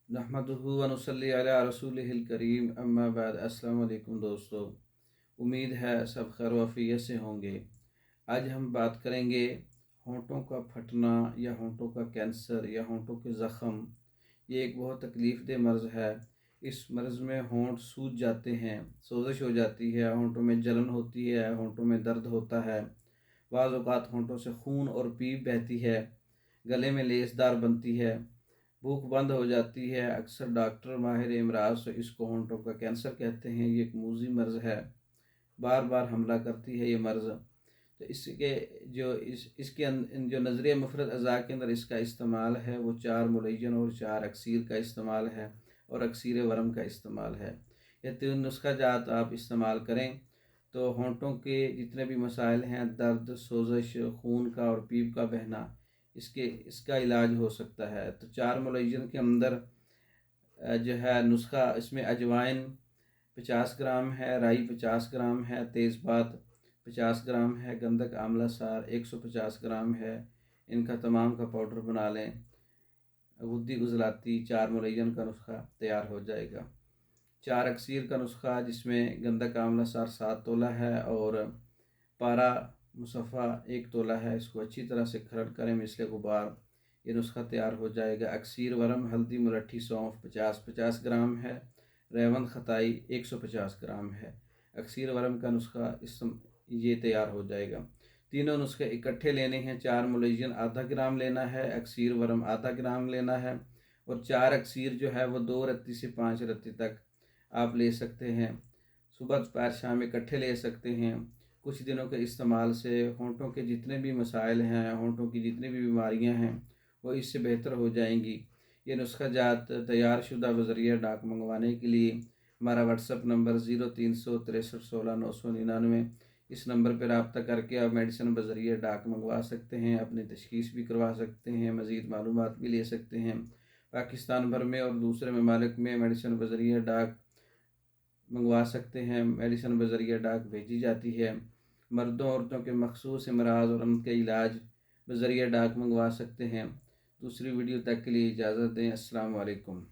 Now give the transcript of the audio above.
नहमदुहु व नुसल्ली अला रसूलिहिल करीम अम्मा बाद। अस्सलाम वालेकुम दोस्तों, उम्मीद है सब खैर वफ़ियत से होंगे। आज हम बात करेंगे होंठों का फटना या होंठों का कैंसर या होंठों के ज़ख़म। ये एक बहुत तकलीफ़देह मर्ज़ है। इस मर्ज़ में होंठ सूज जाते हैं, सोजिश हो जाती है, होंठों में जलन होती है, होंठों में दर्द होता है, बाज़ औक़ात होंठों से खून और पीप बहती है, गले में लेसदार बनती है, भूख बंद हो जाती है। अक्सर डॉक्टर माहिर इमराज से इसको होंठों का कैंसर कहते हैं। ये एक मूज़ी मर्ज़ है, बार बार हमला करती है ये मर्ज़। तो इसके जो इसके जो नज़रिया मुफरत अज़ा के अंदर इसका इस्तेमाल है वो 4 मुलय्यन और 4 अक्सीर का इस्तेमाल है और अक्सीर वरम का इस्तेमाल है। ये 3 नुस्खा जात आप इस्तेमाल करें तो होंठों के जितने भी मसाइल हैं, दर्द, सोजिश, खून का और पीप का बहना, इसका इलाज हो सकता है। तो 4 मुलय्यन के अंदर जो है नुस्खा, इसमें अजवाइन 50 ग्राम है, राई 50 ग्राम है, तेज़पात 50 ग्राम है, गंधक आंवला सार 150 ग्राम है। इनका तमाम का पाउडर बना लें। गुद्दी गुजलाती 4 मुलय्यन का नुस्खा तैयार हो जाएगा। 4 अक्सीर का नुस्खा जिसमें गंधक आंवला सार 7 तोला है और पारा मुसफ़ा 1 तोला है। इसको अच्छी तरह से खरड़ करें मिसले गुबार, ये नुस्खा तैयार हो जाएगा। अक्सीर वरम, हल्दी, मुलट्ठी, सौंफ 50-50 ग्राम है। रेवन खताई 150 ग्राम है। अक्सीर वरम का नुस्खा ये तैयार हो जाएगा। तीनों नुस्खे इकट्ठे लेने हैं। 4 मुलय्यन आधा ग्राम लेना है, अक्सीर वरम आधा ग्राम लेना है और 4 अक्सीर जो है वो 2 रत्ती से 5 रत्ती तक आप ले सकते हैं। सुबह दोपहर शाम इकट्ठे ले सकते हैं। कुछ दिनों के इस्तेमाल से होंठों के जितने भी मसाइल हैं, होंठों की जितनी भी बीमारियां हैं वो इससे बेहतर हो जाएंगी। ये नुस्खा जात तैयार शुदा बज़रिया डाक मंगवाने के लिए हमारा व्हाट्सअप नंबर 0363166999, इस नंबर पर रब्ता करके आप मेडिसिन बज़रिया डाक मंगवा सकते हैं। अपनी तशख़ीस भी करवा सकते हैं, मज़ीद मालूमात भी ले सकते हैं। पाकिस्तान भर में और दूसरे ममालिक में मेडिसिन बज़रिया डाक मंगवा सकते हैं। मेडिसिन बज़रिया डाक भेजी जाती है। मर्दों औरतों के मखसूस अमराज और उनके इलाज बज़रिया डाक मंगवा सकते हैं। दूसरी वीडियो तक के लिए इजाज़त दें। अस्सलाम वालेकुम।